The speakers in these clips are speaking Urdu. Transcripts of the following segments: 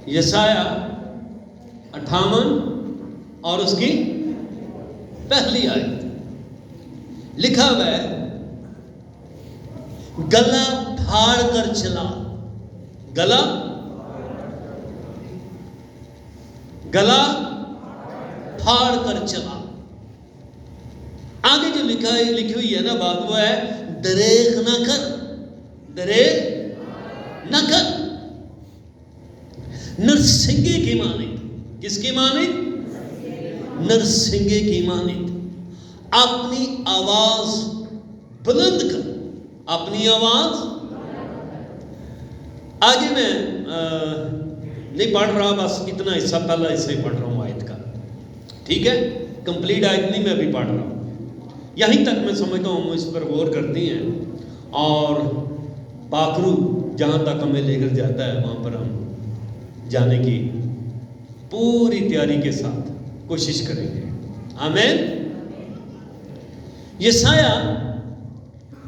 یسایہ 58 اور اس کی پہلی آیت لکھا ہوا ہے، گلا پھاڑ کر چلا، گلا پھاڑ کر چلا۔ آگے جو لکھی ہوئی ہے نا بات، وہ ہے دریغ نہ کر، دریغ نہ کر۔ نرسنگے کی مانند، کس کی مانند؟ نرسنگے کی مانند اپنی آواز بلند کر، اپنی آواز۔ آگے میں نہیں پڑھ رہا، بس اتنا حصہ پہلا حصہ ہی پڑھ رہا ہوں آیت کا، ٹھیک ہے؟ کمپلیٹ آیت نہیں میں ابھی پڑھ رہا ہوں، یہیں تک میں سمجھتا ہوں اس پر غور کرتی ہیں، اور پاکرو جہاں تک ہمیں لے کر جاتا ہے وہاں پر ہم جانے کی پوری تیاری کے ساتھ کوشش کریں گے۔ آمین۔ یسایہ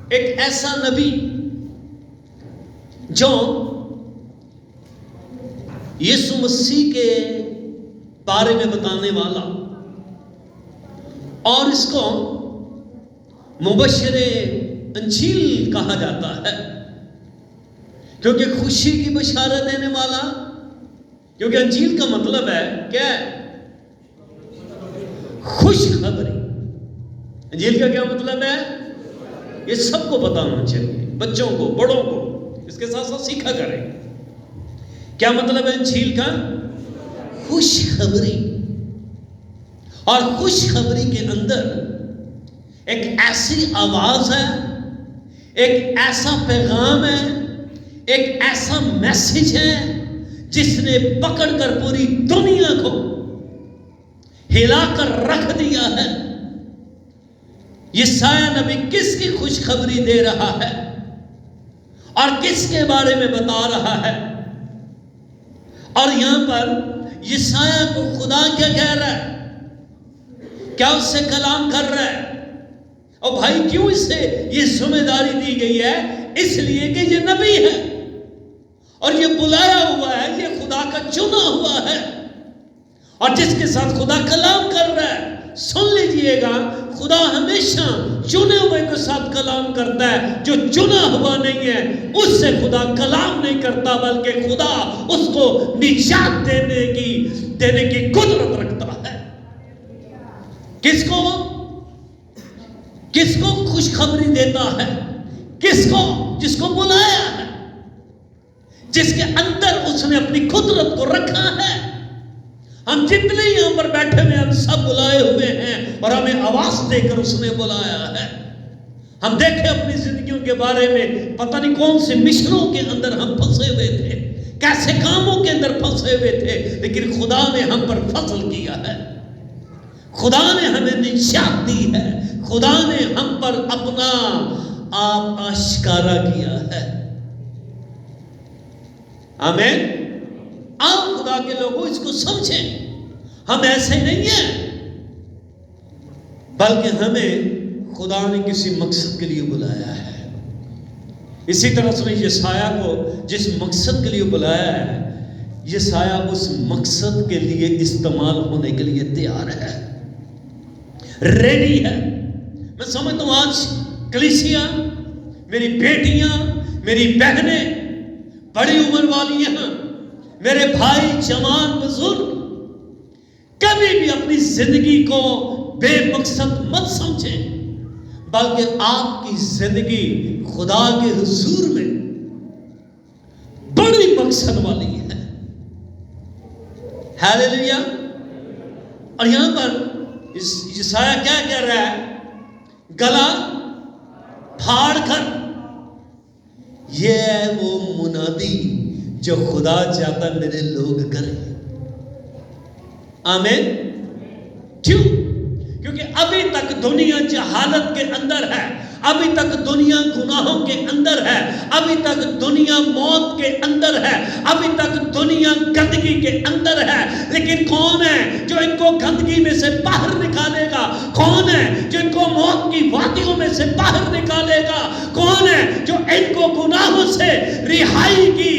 ایک ایسا نبی جو یسوع مسیح کے بارے میں بتانے والا، اور اس کو مبشر انجیل کہا جاتا ہے، کیونکہ خوشی کی بشارت دینے والا، کیونکہ انجیل کا مطلب ہے کیا ہے؟ خوش خبری۔ انجیل کا کیا مطلب ہے؟ یہ سب کو پتا ہونا چاہیے، بچوں کو، بڑوں کو، اس کے ساتھ ساتھ سیکھا کریں۔ کیا مطلب ہے انجیل کا؟ خوش خبری۔ اور خوش خبری کے اندر ایک ایسی آواز ہے، ایک ایسا پیغام ہے، ایک ایسا میسج ہے جس نے پکڑ کر پوری دنیا کو ہلا کر رکھ دیا ہے۔ یسایہ نبی کس کی خوشخبری دے رہا ہے اور کس کے بارے میں بتا رہا ہے؟ اور یہاں پر یسایہ کو خدا کیا کہہ رہا ہے؟ کیا اس سے کلام کر رہا ہے؟ اور بھائی کیوں اس سے یہ ذمہ داری دی گئی ہے؟ اس لیے کہ یہ نبی ہے اور یہ بلایا ہوا ہے، یہ خدا کا چنا ہوا ہے، اور جس کے ساتھ خدا کلام کر رہا ہے۔ سن لیجئے گا، خدا ہمیشہ چنے ہوئے کے ساتھ کلام کرتا ہے، جو چنا ہوا نہیں ہے اس سے خدا کلام نہیں کرتا، بلکہ خدا اس کو نجات دینے کی قدرت رکھتا ہے۔ کس کو خوشخبری دیتا ہے؟ کس کو؟ جس کو بلایا ہے، جس کے اندر اس نے اپنی قدرت کو رکھا ہے۔ ہم جتنے یہاں پر بیٹھے ہوئے ہم سب بلائے ہوئے ہیں، اور ہمیں آواز دے کر اس نے بلایا ہے۔ ہم دیکھیں اپنی زندگیوں کے بارے میں، پتہ نہیں کون سے مشنوں کے اندر ہم پھنسے ہوئے تھے، کیسے کاموں کے اندر پھنسے ہوئے تھے، لیکن خدا نے ہم پر فضل کیا ہے، خدا نے ہمیں نجات دی ہے، خدا نے ہم پر اپنا آپ آشکارا کیا ہے۔ آمین۔ آپ خدا کے لوگوں اس کو سمجھیں، ہم ایسے نہیں ہیں، بلکہ ہمیں خدا نے کسی مقصد کے لیے بلایا ہے۔ اسی طرح سے یسایہ کو جس مقصد کے لیے بلایا ہے، یسایہ اس مقصد کے لیے استعمال ہونے کے لیے تیار ہے، ریڈی ہے۔ میں سمجھتا ہوں آج کلیسیا، میری بیٹیاں، میری بہنیں، بڑی عمر والی ہیں، میرے بھائی، جوان، بزرگ، کبھی بھی اپنی زندگی کو بے مقصد مت سمجھیں، بلکہ آپ کی زندگی خدا کے حضور میں بڑی مقصد والی ہے۔ ہیلیلویا۔ اور یہاں پر یسایہ کیا کہہ رہا ہے؟ گلا پھاڑ کر۔ یہ ہے وہ منادی جو خدا چاہتا میرے لوگ کریں۔ آمین۔ کیوں؟ کیونکہ ابھی تک دنیا جہالت کے اندر ہے، ابھی تک دنیا گناہوں کے اندر ہے، ابھی تک دنیا موت کے اندر ہے، ابھی تک دنیا گندگی کے اندر ہے، لیکن کون ہے جو ان کو گندگی میں سے باہر نکالے گا؟ کون ہے جو ان کو موت کی وادیوں میں سے باہر نکالے گا؟ کون ہے جو ان کو گناہوں سے رہائی کی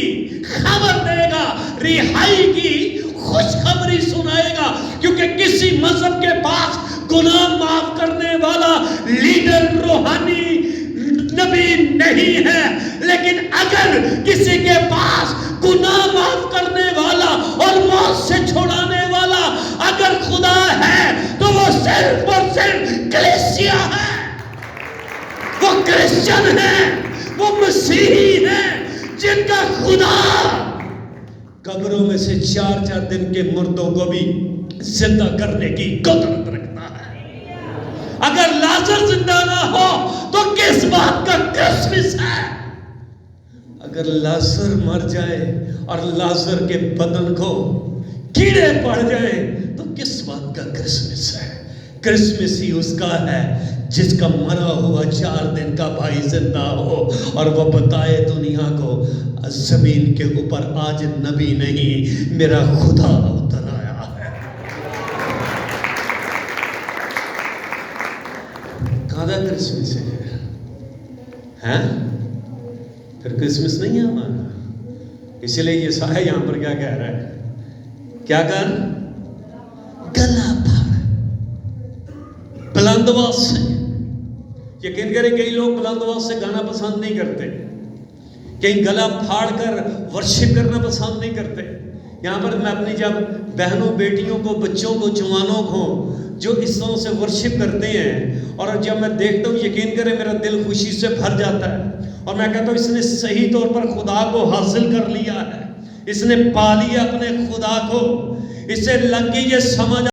خبر دے گا، رہائی کی خوشخبری سنائے گا، کیونکہ کسی مذہب کے پاس گناہ معاف کرنے والا لیڈر روحانی نبی نہیں ہے، لیکن اگر کسی کے پاس گناہ معاف کرنے والا اور موت سے چھڑانے والا اگر خدا ہے تو وہ صرف اور صرف کلیسیا ہے، وہ کرسچن ہے، وہ مسیحی ہے، جن کا خدا قبروں میں سے 4 دن کے مردوں کو بھی زندہ کرنے کی قدرت رکھتا ہے۔ اگر لازر زندہ نہ ہو تو کس بات کا کرسمس ہے؟ اگر لازر مر جائے اور لازر کے بدن کو کیڑے پڑ جائیں تو کس بات کا کرسمس ہے؟ کرسمس ہی اس کا ہے جس کا مرا ہوا 4 دن کا بھائی زندہ ہو اور وہ بتائے دنیا کو زمین کے اوپر آج نبی نہیں، میرا خدا اتر آیا ہے۔ کہاں کرسمس ہے؟ پھر کرسمس نہیں ہے ہمارا۔ اس لیے یہ سایہ یہاں پر کیا کہہ رہا ہے؟ کیا کر؟ گلا پھاڑ بلند آواز سے۔ یقین کریں کئی لوگ بلند آواز سے گانا پسند نہیں کرتے، کہیں گلا پھاڑ کر ورشپ کرنا پسند نہیں کرتے۔ یہاں پر میں اپنی جب بہنوں بیٹیوں کو بچوں کو جوانوں کو جو اس طرح سے ورشپ کرتے ہیں اور جب میں دیکھتا ہوں یقین کریں میرا دل خوشی سے بھر جاتا ہے اور میں کہتا ہوں اس نے صحیح طور پر خدا کو حاصل کر لیا ہے، اس نے پا لیا اپنے خدا کو، اسے لگ گئی یہ سمجھ